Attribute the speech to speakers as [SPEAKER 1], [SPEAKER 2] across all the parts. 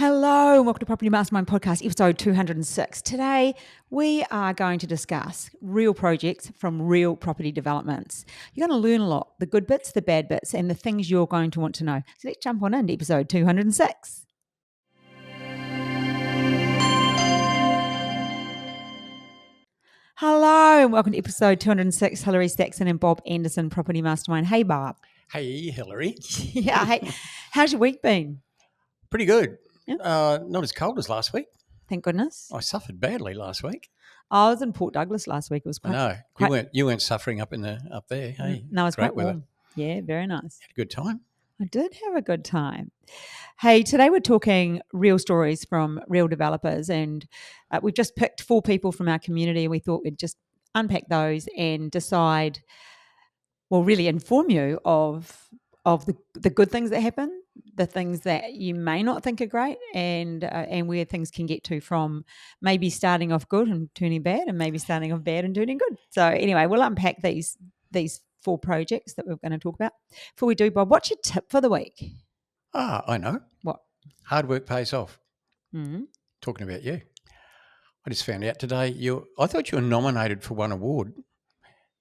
[SPEAKER 1] Hello and welcome to Property Mastermind Podcast, episode 206. Today, we are going to discuss real projects from real property developments. You're going to learn a lot, the good bits, the bad bits, and the things you're going to want to know. So let's jump on into episode 206. Hello and welcome to episode 206. Hilary Saxon and Bob Anderson, Property Mastermind. Hey, Bob.
[SPEAKER 2] Hey, Hilary.
[SPEAKER 1] Yeah, hey. How's your week been?
[SPEAKER 2] Pretty good.
[SPEAKER 1] Yeah.
[SPEAKER 2] Not as cold as last week.
[SPEAKER 1] Thank goodness.
[SPEAKER 2] I suffered badly last week.
[SPEAKER 1] I was in Port Douglas last week. It was quite.
[SPEAKER 2] I know you weren't suffering up there. Hey,
[SPEAKER 1] no, it was
[SPEAKER 2] great
[SPEAKER 1] quite
[SPEAKER 2] weather.
[SPEAKER 1] warm. Yeah, very nice.
[SPEAKER 2] Had a good time.
[SPEAKER 1] I did have a good time. Hey, today we're talking real stories from real developers, and we've just picked 4 people from our community. We thought we'd just unpack those and decide, well, really inform you of the good things that happen, the things that you may not think are great, and where things can get to from maybe starting off good and turning bad, and maybe starting off bad and turning good. So anyway, we'll unpack these 4 projects that we're going to talk about. Before we do, Bob, what's your tip for the week?
[SPEAKER 2] I know.
[SPEAKER 1] What?
[SPEAKER 2] Hard work pays off.
[SPEAKER 1] Mm-hmm.
[SPEAKER 2] Talking about you. I just found out today I thought you were nominated for 1 award.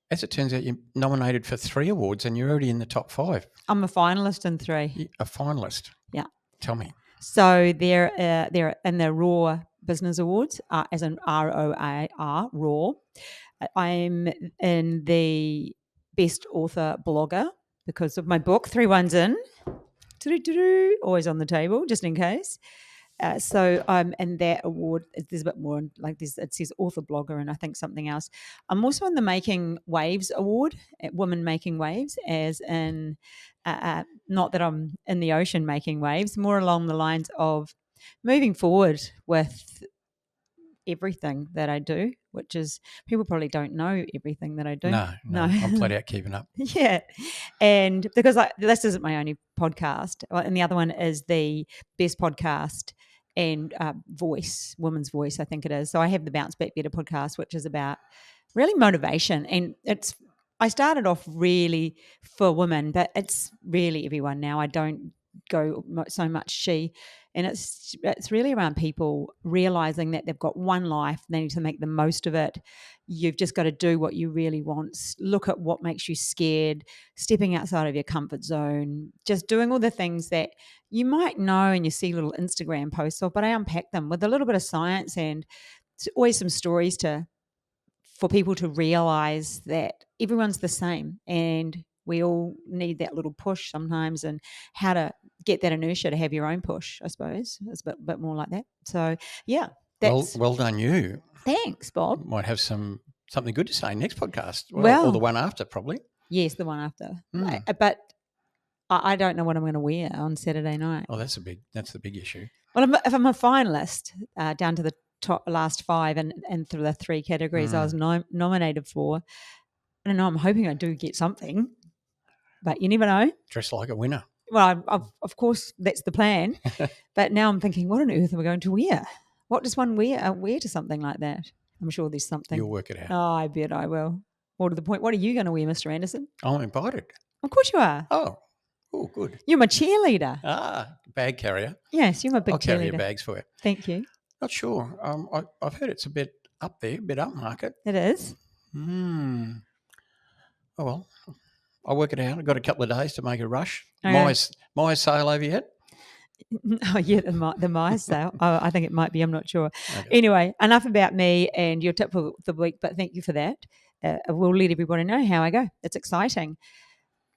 [SPEAKER 2] As it turns out, you're nominated for 3 awards and you're already in the top 5.
[SPEAKER 1] I'm a finalist in 3.
[SPEAKER 2] A finalist?
[SPEAKER 1] Yeah.
[SPEAKER 2] Tell me.
[SPEAKER 1] So they're in the Raw Business Awards, as in ROAR, Raw. I'm in the Best Author Blogger because of my book, 3 Ones In. Always on the table, just in case. So I'm in that award. There's a bit more, like this. It says author blogger and I think something else. I'm also in the Making Waves Award, Women Making Waves, as in, not that I'm in the ocean making waves, more along the lines of moving forward with everything that I do, which is, people probably don't know everything that I do.
[SPEAKER 2] No. I'm flat out keeping up.
[SPEAKER 1] Yeah. And because this isn't my only podcast, and the other one is the Best Podcast and Voice, Women's Voice, I think it is. So I have the Bounce Back Better podcast, which is about really motivation. And I started off really for women, but it's really everyone now. I don't go so much she, and it's really around people realizing that they've got one life, they need to make the most of it. You've just got to do what you really want, look at what makes you scared, stepping outside of your comfort zone, just doing all the things that you might know and you see little Instagram posts of, but I unpack them with a little bit of science and always some stories for people to realize that everyone's the same and we all need that little push sometimes, and how to get that inertia to have your own push, I suppose. It's a bit more like that. So, yeah.
[SPEAKER 2] Well done you.
[SPEAKER 1] Thanks, Bob.
[SPEAKER 2] Might have something good to say next podcast.
[SPEAKER 1] Well,
[SPEAKER 2] or the one after, probably.
[SPEAKER 1] Yes, the one after. But I don't know what I'm going to wear on Saturday night.
[SPEAKER 2] Oh, that's the big issue.
[SPEAKER 1] Well, if I'm a finalist, down to the last 5 and through the 3 categories I was nominated for, I don't know, I'm hoping I do get something, but you never know.
[SPEAKER 2] Dress like a winner.
[SPEAKER 1] Well, of course, that's the plan. But now I'm thinking, what on earth are we going to wear? What does one wear to something like that? I'm sure there's something.
[SPEAKER 2] You'll work it out.
[SPEAKER 1] Oh, I bet I will. More to the point, what are you going to wear, Mr. Anderson?
[SPEAKER 2] I'm invited.
[SPEAKER 1] Of course you are.
[SPEAKER 2] Oh, good.
[SPEAKER 1] You're my cheerleader.
[SPEAKER 2] Bag carrier.
[SPEAKER 1] Yes, you're my big
[SPEAKER 2] I'll
[SPEAKER 1] cheerleader.
[SPEAKER 2] carry your bags for you.
[SPEAKER 1] Thank you.
[SPEAKER 2] Not sure. I've heard it's a bit up there, a bit upmarket.
[SPEAKER 1] It is.
[SPEAKER 2] Oh, well, I'll work it out. I've got a couple of days to make a rush.
[SPEAKER 1] Okay.
[SPEAKER 2] My sale over yet?
[SPEAKER 1] Oh, yeah, the my sale. Oh, I think it might be. I'm not sure.
[SPEAKER 2] Okay.
[SPEAKER 1] Anyway, enough about me and your tip for the week, but thank you for that. We'll let everybody know how I go. It's exciting.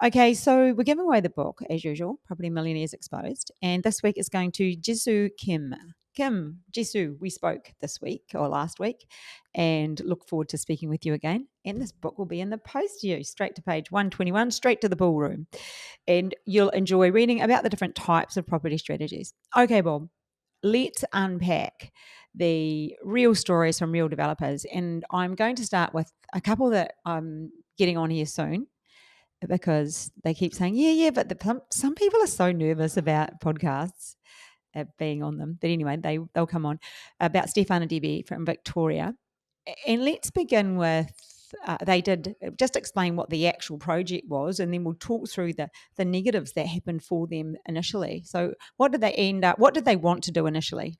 [SPEAKER 1] Okay, so we're giving away the book, as usual, Property Millionaires Exposed, and this week is going to Jisoo Kim. Jisoo, we spoke this week or last week, and look forward to speaking with you again. And this book will be in the post to you, straight to page 121, straight to the ballroom. And you'll enjoy reading about the different types of property strategies. Okay, Bob, let's unpack the real stories from real developers. And I'm going to start with a couple that I'm getting on here soon, because they keep saying, yeah, but some people are so nervous about podcasts being on them. But anyway, they'll come on. About Stefan and Debbie from Victoria. And let's begin with they did just explain what the actual project was, and then we'll talk through the negatives that happened for them initially. So what did they end up? What did they want to do initially?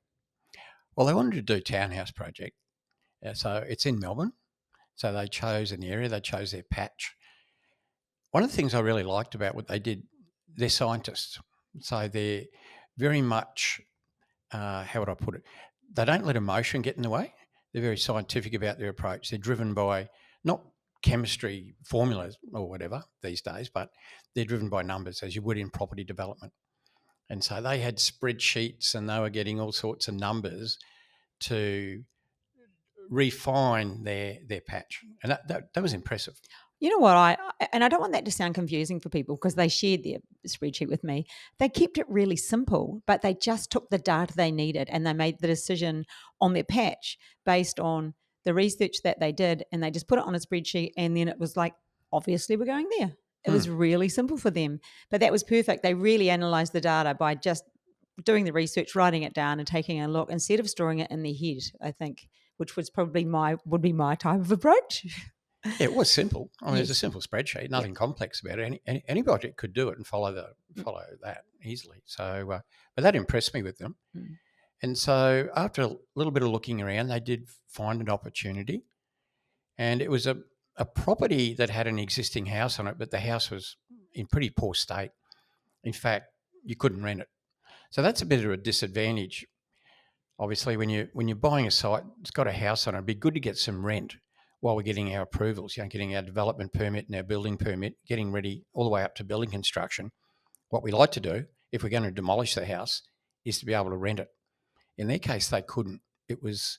[SPEAKER 2] Well, they wanted to do a townhouse project. So it's in Melbourne. So they chose an area, they chose their patch. One of the things I really liked about what they did, they're scientists. So they're very much, how would I put it? They don't let emotion get in the way. They're very scientific about their approach. They're driven by not chemistry formulas or whatever these days, but they're driven by numbers, as you would in property development. And so they had spreadsheets and they were getting all sorts of numbers to refine their patch. And that was impressive.
[SPEAKER 1] You know what, I don't want that to sound confusing for people because they shared their spreadsheet with me. They kept it really simple, but they just took the data they needed and they made the decision on their patch based on the research that they did, and they just put it on a spreadsheet, and then it was like, obviously we're going there. It was really simple for them, but that was perfect. They really analysed the data by just doing the research, writing it down and taking a look instead of storing it in their head, I think, which was probably would be my type of approach.
[SPEAKER 2] Yeah, it was simple. I mean,
[SPEAKER 1] Yes.
[SPEAKER 2] it's a simple spreadsheet, nothing complex about it. Any project could do it and follow that easily. So, but that impressed me with them.
[SPEAKER 1] Mm.
[SPEAKER 2] And so, after a little bit of looking around, they did find an opportunity, and it was a property that had an existing house on it, but the house was in pretty poor state. In fact, you couldn't rent it. So that's a bit of a disadvantage. Obviously, when you're buying a site, it's got a house on it. It'd be good to get some rent while we're getting our approvals, getting our development permit and our building permit, getting ready all the way up to building construction. What we like to do, if we're going to demolish the house, is to be able to rent it. In their case, they couldn't. It was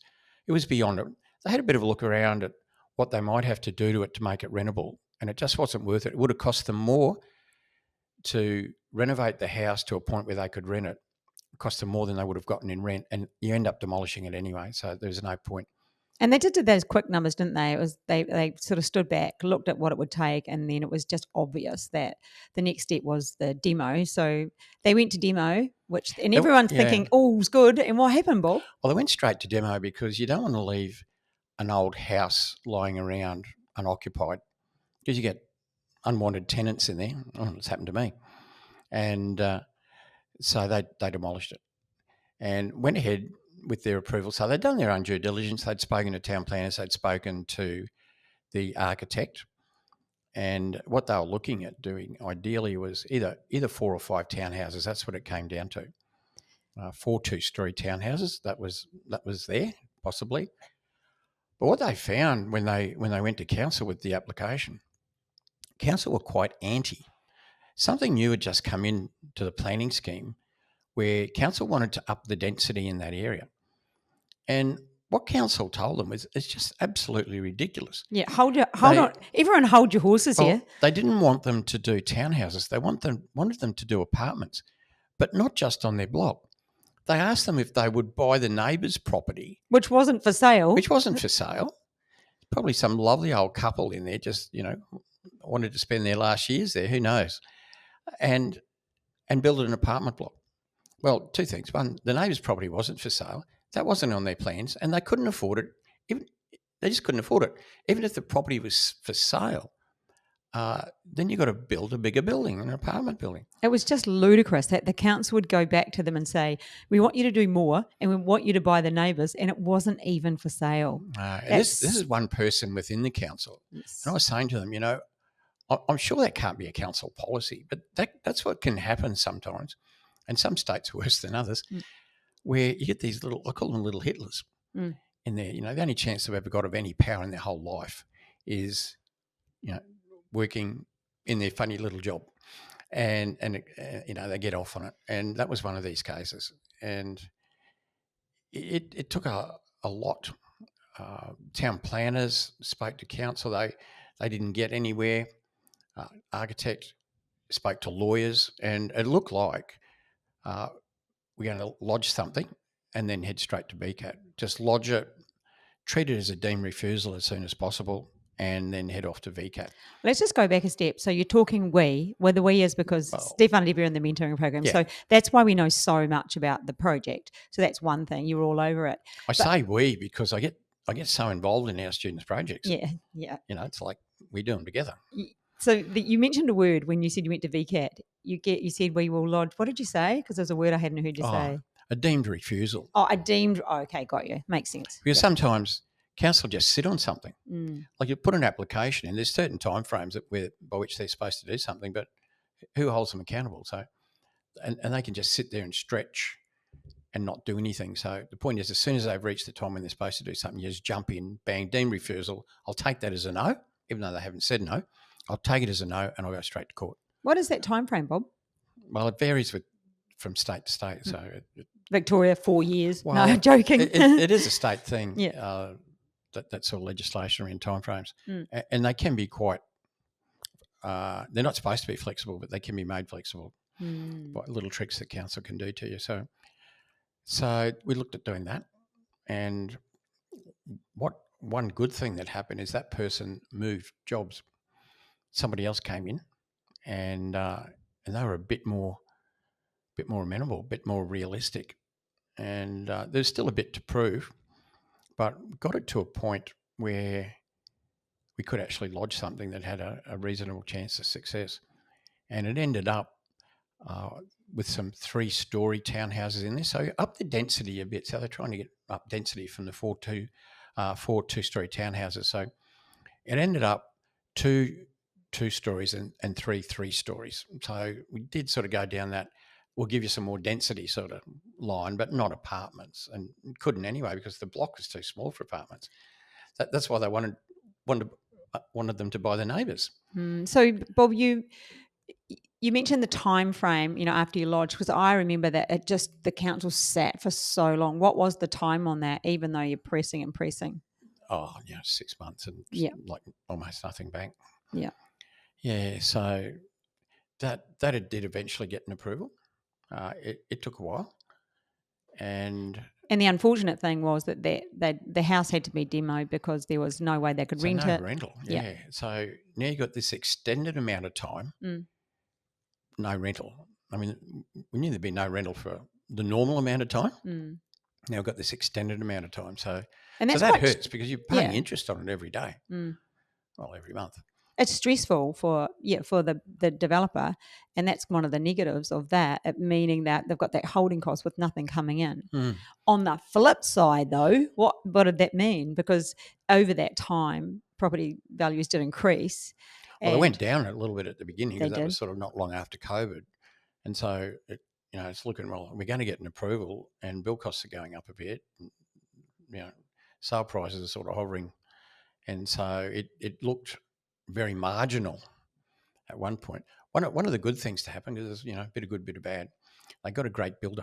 [SPEAKER 2] beyond it. They had a bit of a look around at what they might have to do to it to make it rentable, and it just wasn't worth it. It would have cost them more to renovate the house to a point where they could rent it. It cost them more than they would have gotten in rent, and you end up demolishing it anyway, so there's no point.
[SPEAKER 1] And they did do those quick numbers, didn't they? It was they sort of stood back, looked at what it would take, and then it was just obvious that the next step was the demo. So they went to demo, and everyone's thinking, "Oh, it's good." And what happened, Bob?
[SPEAKER 2] Well, they went straight to demo because you don't want to leave an old house lying around unoccupied because you get unwanted tenants in there. Oh, it's happened to me, and so they demolished it and went ahead with their approval. So they'd done their own due diligence. They'd spoken to town planners. They'd spoken to the architect. And what they were looking at doing ideally was either 4 or 5 townhouses. That's what it came down to. 4 two-story townhouses. That was there, possibly. But what they found when they went to council with the application, council were quite anti. Something new had just come in to the planning scheme where council wanted to up the density in that area. And what council told them is it's just absolutely ridiculous.
[SPEAKER 1] Yeah, hold on. Everyone hold your horses here.
[SPEAKER 2] They didn't want them to do townhouses. They wanted them to do apartments, but not just on their block. They asked them if they would buy the neighbour's property.
[SPEAKER 1] Which wasn't for sale.
[SPEAKER 2] Probably some lovely old couple in there just, wanted to spend their last years there. Who knows? And build an apartment block. Well, 2 things. One, the neighbour's property wasn't for sale. That wasn't on their plans, and they couldn't afford it. They just couldn't afford it. Even if the property was for sale, then you've got to build a bigger building, an apartment building.
[SPEAKER 1] It was just ludicrous that the council would go back to them and say, we want you to do more and we want you to buy the neighbours, and it wasn't even for sale.
[SPEAKER 2] This is one person within the council. Yes. And I was saying to them, I'm sure that can't be a council policy, but that's what can happen sometimes. And some states are worse than others, where you get these I call them little Hitlers in there. The only chance they've ever got of any power in their whole life is, working in their funny little job. And they get off on it. And that was one of these cases. And it took a lot. Town planners spoke to council. They didn't get anywhere. Architect spoke to lawyers, and it looked like we're going to lodge something and then head straight to BCAT. Just lodge it, treat it as a deemed refusal as soon as possible, and then head off to VCAT.
[SPEAKER 1] Let's just go back a step. So you're talking well, the we is because Stefan and Debbie are in the mentoring program. Yeah. So that's why we know so much about the project. So that's one thing. You're all over it.
[SPEAKER 2] I say we because I I get so involved in our students' projects.
[SPEAKER 1] Yeah, yeah.
[SPEAKER 2] It's like we do them together.
[SPEAKER 1] So you mentioned a word when you said you went to VCAT. You said we will lodge. What did you say? Because there's a word I hadn't heard you say.
[SPEAKER 2] A deemed refusal.
[SPEAKER 1] Oh, a deemed. Oh, okay, got you. Makes sense.
[SPEAKER 2] Because sometimes council just sit on something.
[SPEAKER 1] Mm.
[SPEAKER 2] Like you put an application in, there's certain timeframes by which they're supposed to do something, but who holds them accountable? So, and they can just sit there and stretch and not do anything. So the point is, as soon as they've reached the time when they're supposed to do something, you just jump in, bang, deemed refusal. I'll take that as a no, even though they haven't said no. I'll take it as a no, and I'll go straight to court.
[SPEAKER 1] What is that time frame, Bob?
[SPEAKER 2] Well, it varies from state to state. So
[SPEAKER 1] Victoria, 4 years.
[SPEAKER 2] Well,
[SPEAKER 1] no, I'm joking.
[SPEAKER 2] It is a state thing.
[SPEAKER 1] Yeah.
[SPEAKER 2] That sort of legislation around timeframes, and they can be quite. They're not supposed to be flexible, but they can be made flexible by little tricks that council can do to you. So we looked at doing that, and one good thing that happened is that person moved jobs. Somebody else came in, and they were a bit more amenable, a bit more realistic, and there's still a bit to prove, but got it to a point where we could actually lodge something that had a reasonable chance of success. And it ended up with some 3-story townhouses in there. So up the density a bit. So they're trying to get up density from the 4 2-story townhouses. So it ended up 2 stories and 3 stories. So we did sort of go down that, we'll give you some more density sort of line, but not apartments. And couldn't anyway because the block was too small for apartments. That's why they wanted them to buy their neighbours.
[SPEAKER 1] So, Bob, you mentioned the time frame, after you lodged, because I remember that the council sat for so long. What was the time on that, even though you're pressing and pressing?
[SPEAKER 2] 6 months and like almost nothing back.
[SPEAKER 1] Yeah.
[SPEAKER 2] Yeah, so that it did eventually get an approval. It took a while. And
[SPEAKER 1] the unfortunate thing was that the house had to be demoed because there was no way they could rent it.
[SPEAKER 2] No rental, yeah. So now you got this extended amount of time, no rental. I mean, we knew there'd be no rental for the normal amount of time. Now we've got this extended amount of time. So that hurts because you're paying interest on it every day. Well, every month.
[SPEAKER 1] It's stressful for the developer, and that's one of the negatives of that, meaning that they've got that holding cost with nothing coming in. On the flip side, though, what did that mean? Because over that time, property values did increase.
[SPEAKER 2] Well, they went down a little bit at the beginning because that was sort of not long after COVID, and so it's looking, well, we're going to get an approval, and build costs are going up a bit. Sale prices are sort of hovering, and so it looked very marginal at one point. One of the good things to happen, because there's a bit of good, bit of bad, they got a great builder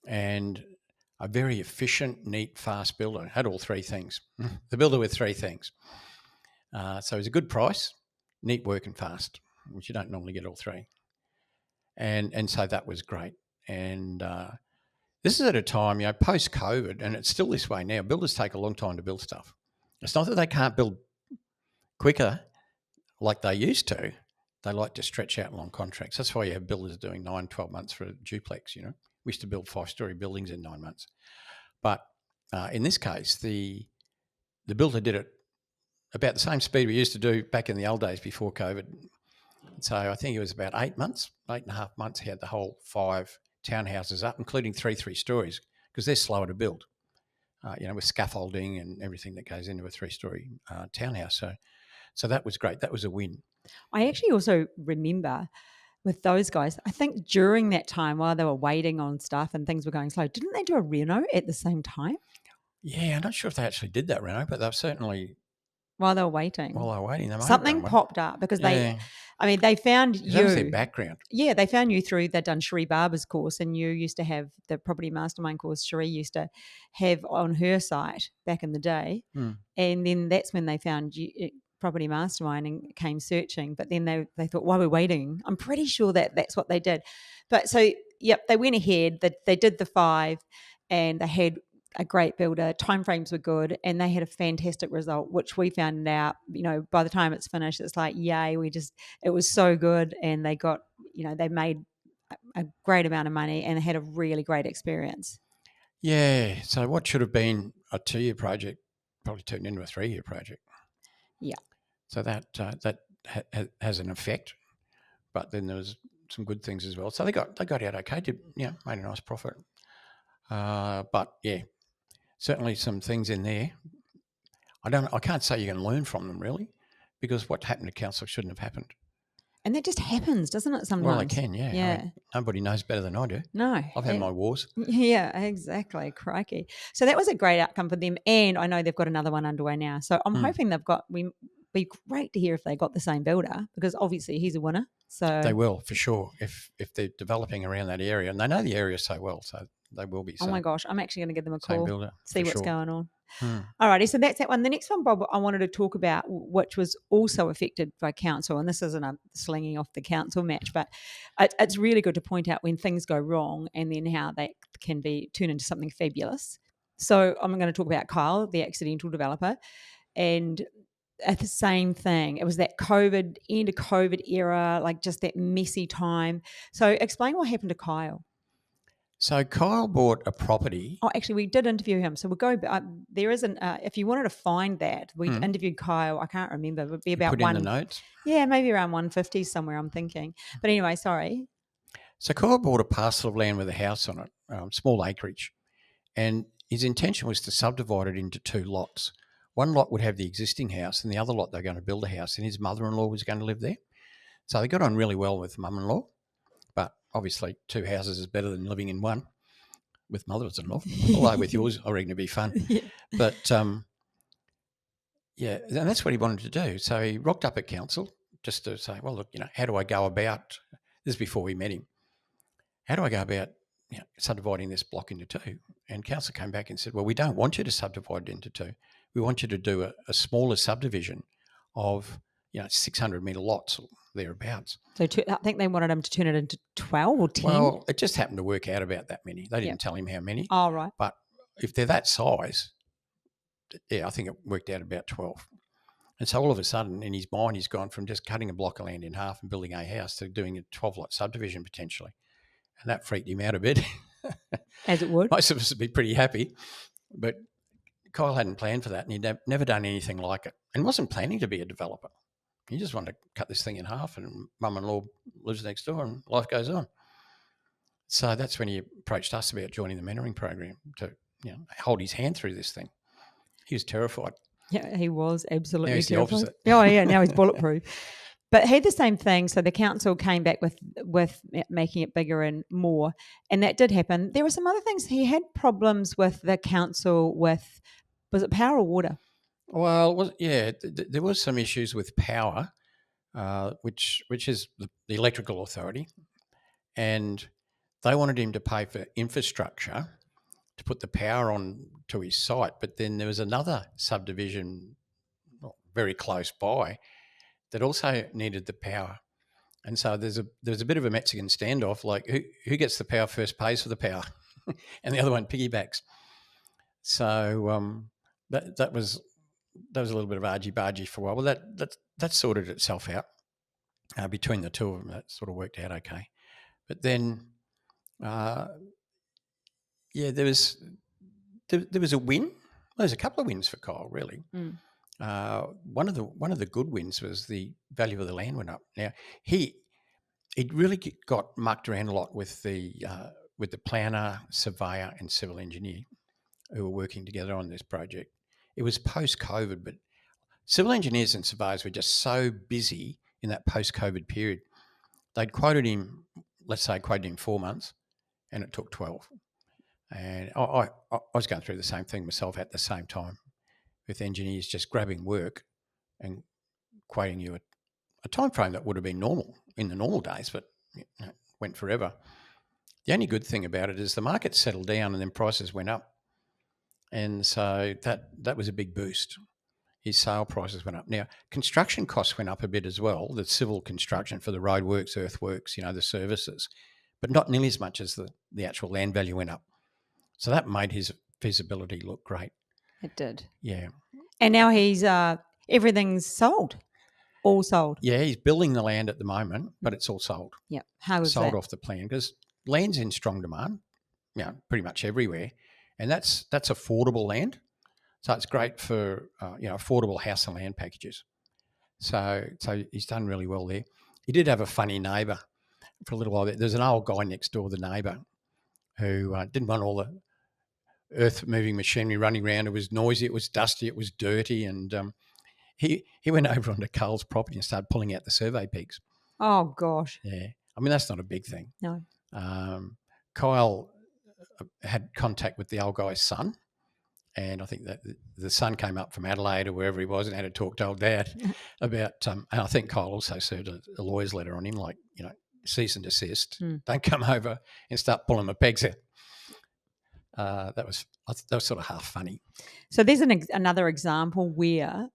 [SPEAKER 2] and a very efficient, neat, fast builder. Had all 3 things. The builder with 3 things. So it was a good price, neat, work, and fast, which you don't normally get all 3. And so that was great. And this is at a time, post-COVID, and it's still this way now. Builders take a long time to build stuff. It's not that they can't build quicker like they used to. They like to stretch out long contracts. That's why you have builders doing 9, 12 months for a duplex. We used to build 5-story buildings in 9 months. But in this case, the builder did it about the same speed we used to do back in the old days before COVID. So I think it was about 8 months, 8.5 months, he had the whole 5 townhouses up, including 3 stories, because they're slower to build, with scaffolding and everything that goes into a 3-story townhouse. So that was great. That was a win.
[SPEAKER 1] I actually also remember with those guys, I think during that time while they were waiting on stuff and things were going slow, didn't they do a reno at the same time?
[SPEAKER 2] Yeah, I'm not sure if they actually did that reno, but they've certainly...
[SPEAKER 1] While they were waiting. Something popped up because they found you.
[SPEAKER 2] That was their background.
[SPEAKER 1] Yeah, they found you through, they'd done Cherie Barber's course, and you used to have the Property Mastermind course Cherie used to have on her site back in the day. And then that's when they found you, Property Mastermind, and came searching. But then they thought, while we're waiting, I'm pretty sure that's what they did. But so, they went ahead, they did the 5 and they had a great builder, timeframes were good, and they had a fantastic result, which we found out, by the time it's finished, it's like, yay, it was so good. And they got, they made a great amount of money and had a really great experience.
[SPEAKER 2] Yeah. So what should have been a 2-year project probably turned into a 3-year project.
[SPEAKER 1] Yeah.
[SPEAKER 2] So that has an effect. But then there was some good things as well. So they got out okay. Made a nice profit. But yeah, certainly some things in there. I can't say you can learn from them really, because what happened to council shouldn't have happened.
[SPEAKER 1] And that just happens, doesn't it, sometimes?
[SPEAKER 2] Well, they can, yeah.
[SPEAKER 1] Yeah.
[SPEAKER 2] I mean, nobody knows better than I do.
[SPEAKER 1] No.
[SPEAKER 2] I've had my wars.
[SPEAKER 1] Yeah, exactly. Crikey. So that was a great outcome for them. And I know they've got another one underway now. So I'm hoping be great to hear if they got the same builder, because obviously he's a winner. So
[SPEAKER 2] they will, for sure, if they're developing around that area. And they know the area so well, so they will be.
[SPEAKER 1] Oh my gosh, I'm actually going to give them a call,
[SPEAKER 2] builder,
[SPEAKER 1] see what's going on.
[SPEAKER 2] Hmm.
[SPEAKER 1] Alrighty, so that's that one. The next one, Bob, I wanted to talk about, which was also affected by council, and this isn't a slinging off the council match, but it's really good to point out when things go wrong and then how they can be turned into something fabulous. So I'm going to talk about Kyle, the accidental developer, and at the same thing. It was that end of COVID era, like just that messy time. So explain what happened to Kyle.
[SPEAKER 2] So Kyle bought a property.
[SPEAKER 1] Oh, actually, we did interview him. So we'll go. There isn't. If you wanted to find that, we interviewed Kyle. I can't remember. It would be about
[SPEAKER 2] put in the notes.
[SPEAKER 1] Yeah, maybe around 150 somewhere. I'm thinking. But anyway, sorry.
[SPEAKER 2] So Kyle bought a parcel of land with a house on it, small acreage, and his intention was to subdivide it into 2 lots. One lot would have the existing house, and the other lot they're going to build a house, and his mother-in-law was going to live there. So they got on really well with mum-in-law, but obviously 2 houses is better than living in one with mothers-in-law. Although with yours, I reckon it'd be fun.
[SPEAKER 1] Yeah.
[SPEAKER 2] But yeah, and that's what he wanted to do. So he rocked up at council just to say, well, look, how do I go about, this is before we met him, how do I go about subdividing this block into 2? And council came back and said, well, we don't want you to subdivide it into 2. We want you to do a smaller subdivision of 600 metre lots or thereabouts.
[SPEAKER 1] So I think they wanted him to turn it into 12 or 10.
[SPEAKER 2] Well, it just happened to work out about that many. They didn't tell him how many.
[SPEAKER 1] Oh, right.
[SPEAKER 2] But if they're that size, I think it worked out about 12. And so all of a sudden, in his mind, he's gone from just cutting a block of land in half and building a house to doing a 12-lot subdivision potentially. And that freaked him out a bit.
[SPEAKER 1] As it would.
[SPEAKER 2] Most of us would be pretty happy. But Kyle hadn't planned for that, and he'd never done anything like it and wasn't planning to be a developer. He just wanted to cut this thing in half, and mum-in-law lives next door and life goes on. So that's when he approached us about joining the mentoring program to hold his hand through this thing. He was terrified.
[SPEAKER 1] Yeah, he was absolutely
[SPEAKER 2] now he's
[SPEAKER 1] terrified.
[SPEAKER 2] The opposite.
[SPEAKER 1] Oh, yeah, now he's bulletproof. But he had the same thing. So the council came back with making it bigger and more. And that did happen. There were some other things. He had problems with the council with, was it power or water?
[SPEAKER 2] Well, there was some issues with power, which is the electrical authority. And they wanted him to pay for infrastructure to put the power on to his site. But then there was another subdivision very close by that also needed the power. And so there's a bit of a Mexican standoff, like who gets the power first pays for the power and the other one piggybacks. So that was a little bit of argy-bargy for a while. Well, that sorted itself out between the two of them. That sort of worked out okay. But then, there was a win. Well, there's a couple of wins for Kyle, really. One of the good wins was the value of the land went up. Now he really got mucked around a lot with the planner, surveyor, and civil engineer who were working together on this project. It was post-COVID, but civil engineers and surveyors were just so busy in that post-COVID period. They'd quoted him 4 months, and it took 12. And I was going through the same thing myself at the same time, with engineers just grabbing work and quoting you a time frame that would have been normal in the normal days, but it went forever. The only good thing about it is the market settled down and then prices went up. And so that was a big boost. His sale prices went up. Now, construction costs went up a bit as well, the civil construction for the roadworks, earthworks, the services, but not nearly as much as the actual land value went up. So that made his feasibility look great.
[SPEAKER 1] It did.
[SPEAKER 2] Yeah.
[SPEAKER 1] And now he's everything's sold. All sold.
[SPEAKER 2] Yeah, he's building the land at the moment, but it's all sold.
[SPEAKER 1] Yeah. How is
[SPEAKER 2] sold
[SPEAKER 1] that?
[SPEAKER 2] Off the plan because land's in strong demand, pretty much everywhere. and that's affordable land. So it's great for affordable house and land packages. So he's done really well there. He did have a funny neighbour for a little while. There's an old guy next door, the neighbour, who didn't want all the earth-moving machinery running around. It was noisy, it was dusty, it was dirty, and he went over onto Carl's property and started pulling out the survey pigs.
[SPEAKER 1] Oh, gosh.
[SPEAKER 2] Yeah. I mean, that's not a big thing.
[SPEAKER 1] No.
[SPEAKER 2] Kyle had contact with the old guy's son, and I think that the son came up from Adelaide or wherever he was and had to talk to old dad about, and I think Kyle also served a lawyer's letter on him, like, cease and desist. Don't come over and start pulling my pegs out. That was sort of half funny. So
[SPEAKER 1] there's another example where,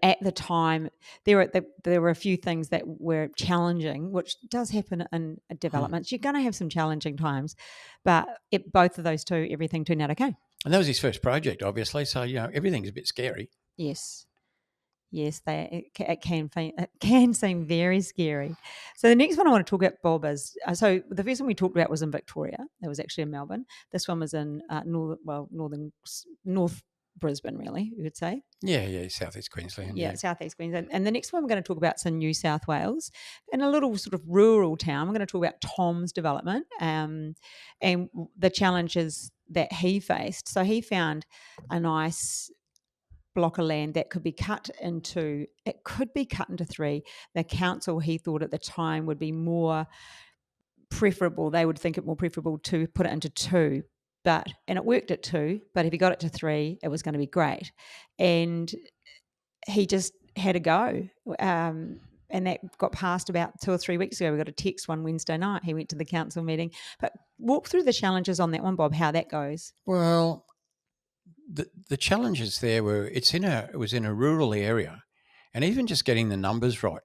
[SPEAKER 1] at the time there were a few things that were challenging, which does happen in developments. You're going to have some challenging times, but both of those two, everything turned out okay.
[SPEAKER 2] And that was his first project, obviously. So, everything's a bit scary.
[SPEAKER 1] Yes, it can seem very scary. So the next one I want to talk about, Bob, is so the first one we talked about was in Victoria. It was actually in Melbourne. This one was in North Brisbane, really, you could say.
[SPEAKER 2] Yeah, southeast Queensland.
[SPEAKER 1] Yeah, southeast Queensland. And the next one we're going to talk about is in New South Wales, in a little sort of rural town. We're going to talk about Tom's development and the challenges that he faced. So he found a nice block of land that could be cut into three. The council, he thought at the time, would be more preferable. They would think it more preferable to put it into two. And it worked at two, but if he got it to three, it was going to be great. And he just had a go. And that got passed about 2 or 3 weeks ago. We got a text one Wednesday night. He went to the council meeting. But walk through the challenges on that one, Bob, how that goes.
[SPEAKER 2] Well, the challenges there were it was in a rural area, and even just getting the numbers right.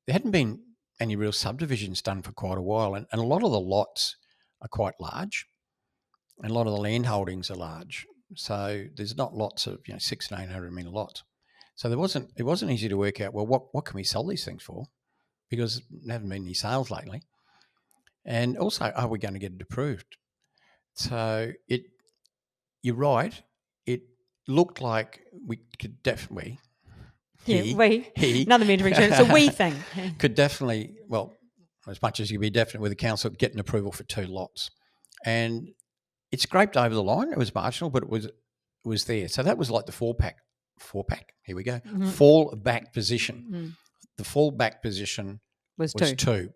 [SPEAKER 2] There hadn't been any real subdivisions done for quite a while, and a lot of the lots are quite large. And a lot of the land holdings are large. So there's not lots of 600 and 800 metre lots. So it wasn't easy to work out, well, what can we sell these things for? Because there haven't been any sales lately. And also, are we going to get it approved? So you're right, it looked like we could definitely
[SPEAKER 1] another mentoring term, it's a we thing.
[SPEAKER 2] Could definitely, well, as much as you could be definite with the council, get an approval for 2 lots. And it scraped over the line. It was marginal, but it was there. So that was like the four pack. Here we go. Mm-hmm. Fall back position. Mm-hmm. The fall back position was 2,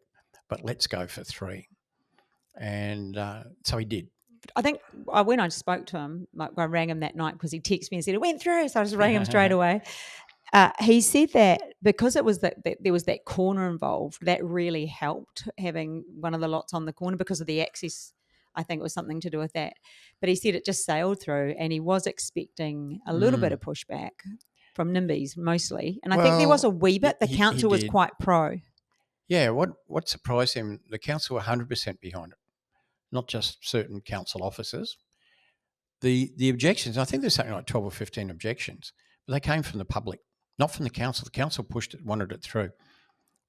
[SPEAKER 2] but let's go for 3. And so he did.
[SPEAKER 1] I think when I spoke to him, I rang him that night because he texted me and said it went through. So I just rang him straight away. He said that because it was that there was that corner involved, that really helped having one of the lots on the corner because of the access. I think it was something to do with that. But he said it just sailed through, and he was expecting a little bit of pushback from NIMBYs mostly. And I think there was a wee bit. The council was quite pro.
[SPEAKER 2] Yeah, what surprised him, the council were 100% behind it, not just certain council officers. The objections, I think there's something like 12 or 15 objections, but they came from the public, not from the council. The council pushed it, wanted it through.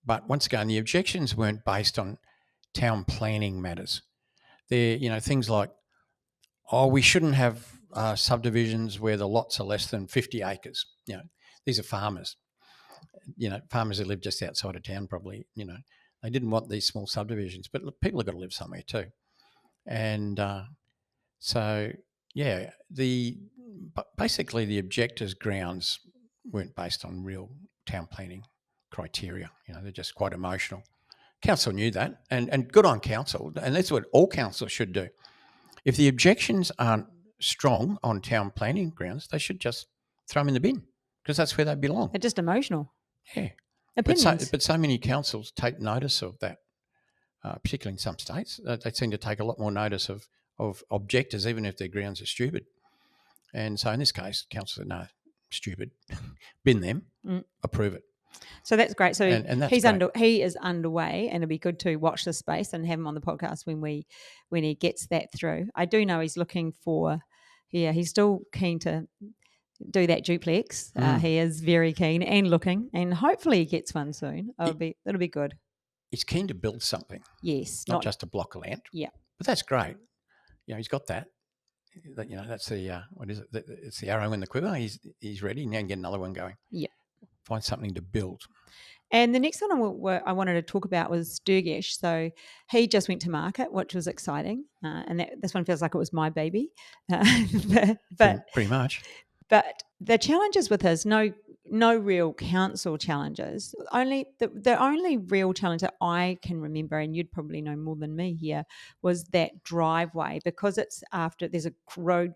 [SPEAKER 2] But once again, the objections weren't based on town planning matters. They're, things like, we shouldn't have subdivisions where the lots are less than 50 acres. These are farmers. Farmers who live just outside of town probably, they didn't want these small subdivisions. But look, people have got to live somewhere too. And basically the objectors' grounds weren't based on real town planning criteria. They're just quite emotional. Council knew that, and good on council, and that's what all councils should do. If the objections aren't strong on town planning grounds, they should just throw them in the bin because that's where they belong.
[SPEAKER 1] They're just emotional.
[SPEAKER 2] Yeah.
[SPEAKER 1] Opinions.
[SPEAKER 2] But so many councils take notice of that, particularly in some states. They seem to take a lot more notice of objectors, even if their grounds are stupid. And so in this case, council said, no, stupid, bin them, approve it.
[SPEAKER 1] So that's great. So
[SPEAKER 2] and that's
[SPEAKER 1] he is underway, and it'd be good to watch this space and have him on the podcast when he gets that through. I do know he's looking for, he's still keen to do that duplex. He is very keen and looking, and hopefully he gets one soon. It'll be good.
[SPEAKER 2] He's keen to build something.
[SPEAKER 1] Yes,
[SPEAKER 2] not just a block of land.
[SPEAKER 1] Yeah,
[SPEAKER 2] but that's great. He's got that. that's the what is it? It's the arrow in the quiver. He's ready now. Get another one going.
[SPEAKER 1] Yeah.
[SPEAKER 2] Find something to build.
[SPEAKER 1] And the next one I wanted to talk about was Sturgesh. So he just went to market, which was exciting, and this one feels like it was my baby. But
[SPEAKER 2] Pretty much.
[SPEAKER 1] But the challenges with his no real council challenges. Only the only real challenge that I can remember, and you'd probably know more than me here, was that driveway, because it's after there's a road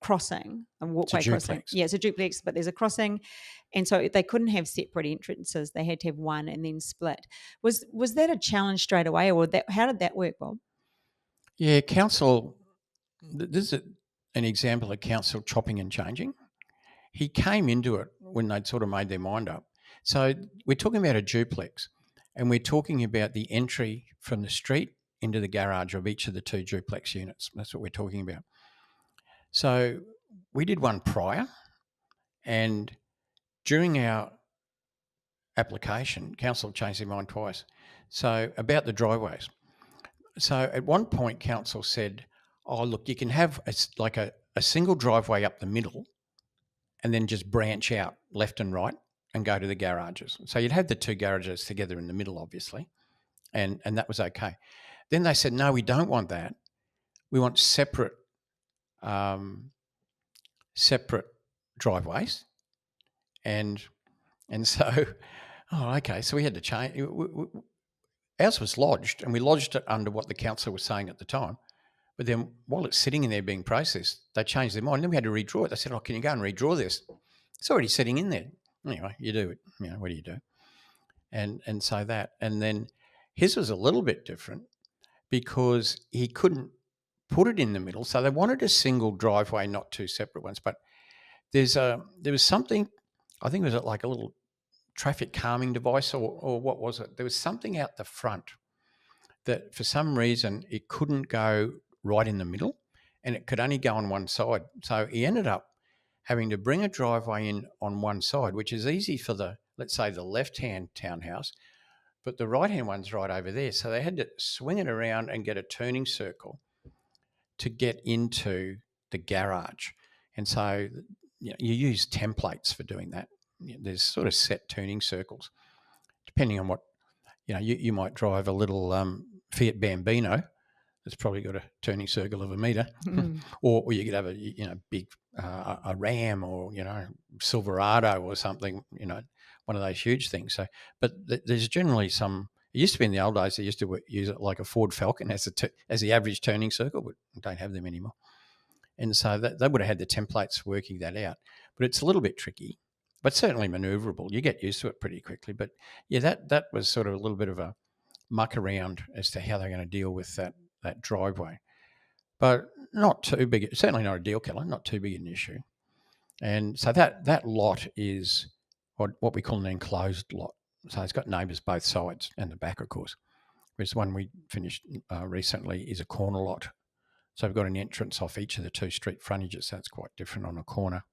[SPEAKER 1] crossing, a walkway crossing. Yeah, it's a duplex, but there's a crossing, and so they couldn't have separate entrances. They had to have one and then split. Was that a challenge straight away, or how did that work, Bob?
[SPEAKER 2] Yeah, council. This is an example of council chopping and changing. He came into it when they'd sort of made their mind up. So we're talking about a duplex, and we're talking about the entry from the street into the garage of each of the two duplex units. That's what we're talking about. So we did one prior, and during our application, council changed their mind twice. So about the driveways. So at one point, council said, "Oh, look, you can have a single driveway up the middle, and then just branch out left and right and go to the garages." So you'd have the two garages together in the middle, obviously, and that was okay. Then they said, "No, we don't want that. We want separate driveways," and so, oh, okay. So we had to change. Ours was lodged, and we lodged it under what the council was saying at the time. But then while it's sitting in there being processed, they changed their mind. Then we had to redraw it. They said, "Oh, can you go and redraw this? It's already sitting in there." Anyway, you do it. What do you do? And so that. And then his was a little bit different because he couldn't put it in the middle. So they wanted a single driveway, not two separate ones. But there was something, I think it was like a little traffic calming device or what was it? There was something out the front that for some reason it couldn't go right in the middle and it could only go on one side. So he ended up having to bring a driveway in on one side, which is easy for let's say the left-hand townhouse, but the right-hand one's right over there. So they had to swing it around and get a turning circle to get into the garage. And so you use templates for doing that. There's sort of set turning circles, depending on what, you might drive a little Fiat Bambino that's probably got a turning circle of 1 metre, or you could have a big a Ram or Silverado or something, one of those huge things. So, but there's generally some. It used to be in the old days. They used to use it like a Ford Falcon as the average turning circle, but don't have them anymore. And so they would have had the templates working that out. But it's a little bit tricky, but certainly manoeuvrable. You get used to it pretty quickly. But yeah, that was sort of a little bit of a muck around as to how they're going to deal with that driveway. But not too big, certainly not a deal killer, not too big an issue. And so that lot is what we call an enclosed lot. So it's got neighbours both sides and the back, of course. Whereas the one we finished recently is a corner lot. So we've got an entrance off each of the two street frontages. So it's quite different on a corner.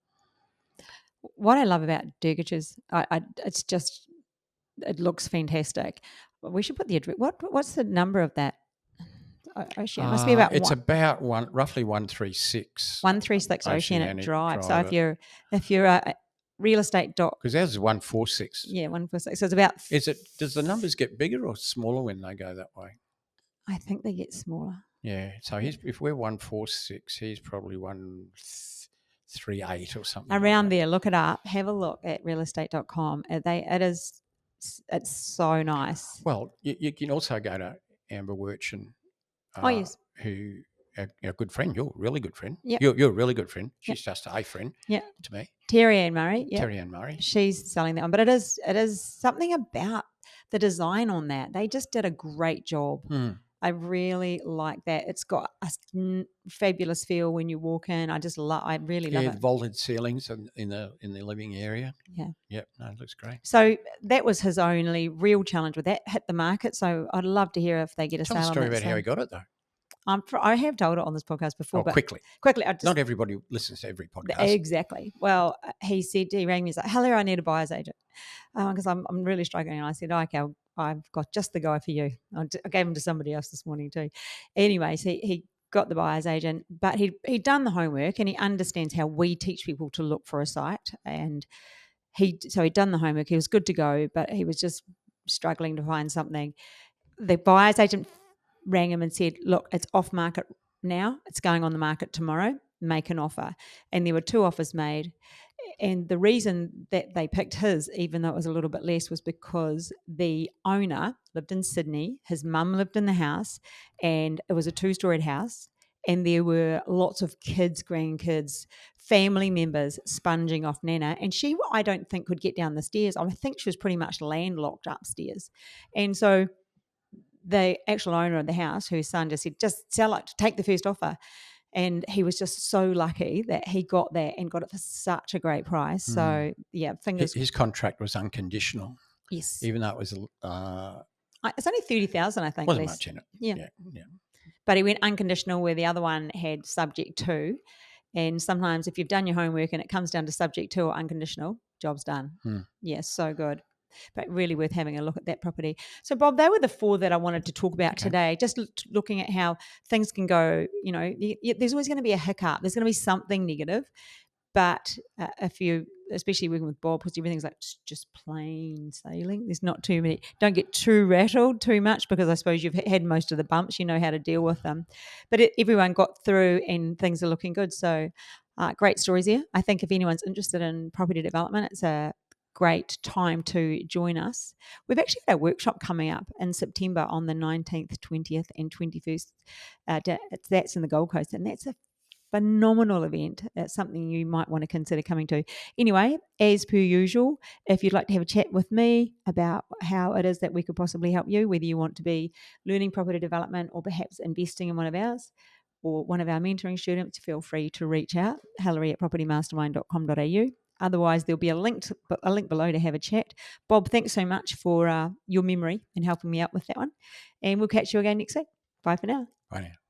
[SPEAKER 1] What I love about Durgages, it's just, it looks fantastic. We should put the address. What's the number of that? Oceanic. It must be about.
[SPEAKER 2] It's about roughly 136.
[SPEAKER 1] 136 Oceanic Drive. So if you're a real estate
[SPEAKER 2] because ours is 146.
[SPEAKER 1] Yeah, 146. So it's about.
[SPEAKER 2] Does the numbers get bigger or smaller when they go that way?
[SPEAKER 1] I think they get smaller.
[SPEAKER 2] Yeah. So if we're 146, he's probably 138 or something.
[SPEAKER 1] Around there. Look it up. Have a look at realestate.com. It's so nice.
[SPEAKER 2] Well, you can also go to Amber Wirchin.
[SPEAKER 1] Yes.
[SPEAKER 2] Who a good friend. You're a really good friend.
[SPEAKER 1] Yep.
[SPEAKER 2] You're a really good friend. She's just a friend.
[SPEAKER 1] Yeah.
[SPEAKER 2] To me.
[SPEAKER 1] Terry Ann Murray. Yep.
[SPEAKER 2] Terry Ann Murray.
[SPEAKER 1] She's selling that one, but it is something about the design on that. They just did a great job. I really like that. It's got a fabulous feel when you walk in. I really love it.
[SPEAKER 2] Yeah, vaulted ceilings in the living area.
[SPEAKER 1] Yeah.
[SPEAKER 2] Yep. No, it looks great.
[SPEAKER 1] So that was his only real challenge with that. Hit the market. So I'd love to hear if they get a sale.
[SPEAKER 2] Tell the story
[SPEAKER 1] on that.
[SPEAKER 2] about how he got it though.
[SPEAKER 1] I have told it on this podcast before, but
[SPEAKER 2] quickly. Not everybody listens to every podcast.
[SPEAKER 1] Exactly. Well, he rang me. He's like, "Hello, I need a buyer's agent because I'm really struggling." And I said, "Okay, I've got just the guy for you." I gave him to somebody else this morning too. Anyways, he got the buyer's agent, but he'd done the homework and he understands how we teach people to look for a site. And he'd done the homework. He was good to go, but he was just struggling to find something. The buyer's agent rang him and said, look, it's off market now. It's going on the market tomorrow. Make an offer. And there were 2 offers made. And the reason that they picked his, even though it was a little bit less, was because the owner lived in Sydney. His mum lived in the house, and it was a 2-storied house. And there were lots of kids, grandkids, family members sponging off Nana. And she, I don't think, could get down the stairs. I think she was pretty much landlocked upstairs. And so the actual owner of the house, whose son just said, just sell it, take the first offer. And he was just so lucky that he got that and got it for such a great price. So, yeah, fingers.
[SPEAKER 2] His contract was unconditional.
[SPEAKER 1] Yes.
[SPEAKER 2] Even though it was...
[SPEAKER 1] it's only 30,000, I think.
[SPEAKER 2] Wasn't much in it.
[SPEAKER 1] Yeah.
[SPEAKER 2] Yeah.
[SPEAKER 1] But he went unconditional where the other one had subject to. And sometimes if you've done your homework and it comes down to subject to or unconditional, job's done. Yeah, so good. But really worth having a look at that property. So, Bob, they were the 4 that I wanted to talk about today, just looking at how things can go. You know, there's always going to be a hiccup. There's going to be something negative. But if you, especially working with Bob, because everything's like just plain sailing, there's not too many. Don't get too rattled too much, because I suppose you've had most of the bumps. You know how to deal with them. But everyone got through and things are looking good. So great stories here. I think if anyone's interested in property development, it's a great time to join us. We've actually got a workshop coming up in September on the 19th, 20th and 21st. That's in the Gold Coast, and that's a phenomenal event. It's something you might want to consider coming to. Anyway, as per usual, if you'd like to have a chat with me about how it is that we could possibly help you, whether you want to be learning property development or perhaps investing in one of ours or one of our mentoring students, feel free to reach out, Hilary@propertymastermind.com.au. Otherwise, there'll be a link below to have a chat. Bob, thanks so much for your memory and helping me out with that one. And we'll catch you again next week. Bye for now.
[SPEAKER 2] Bye now.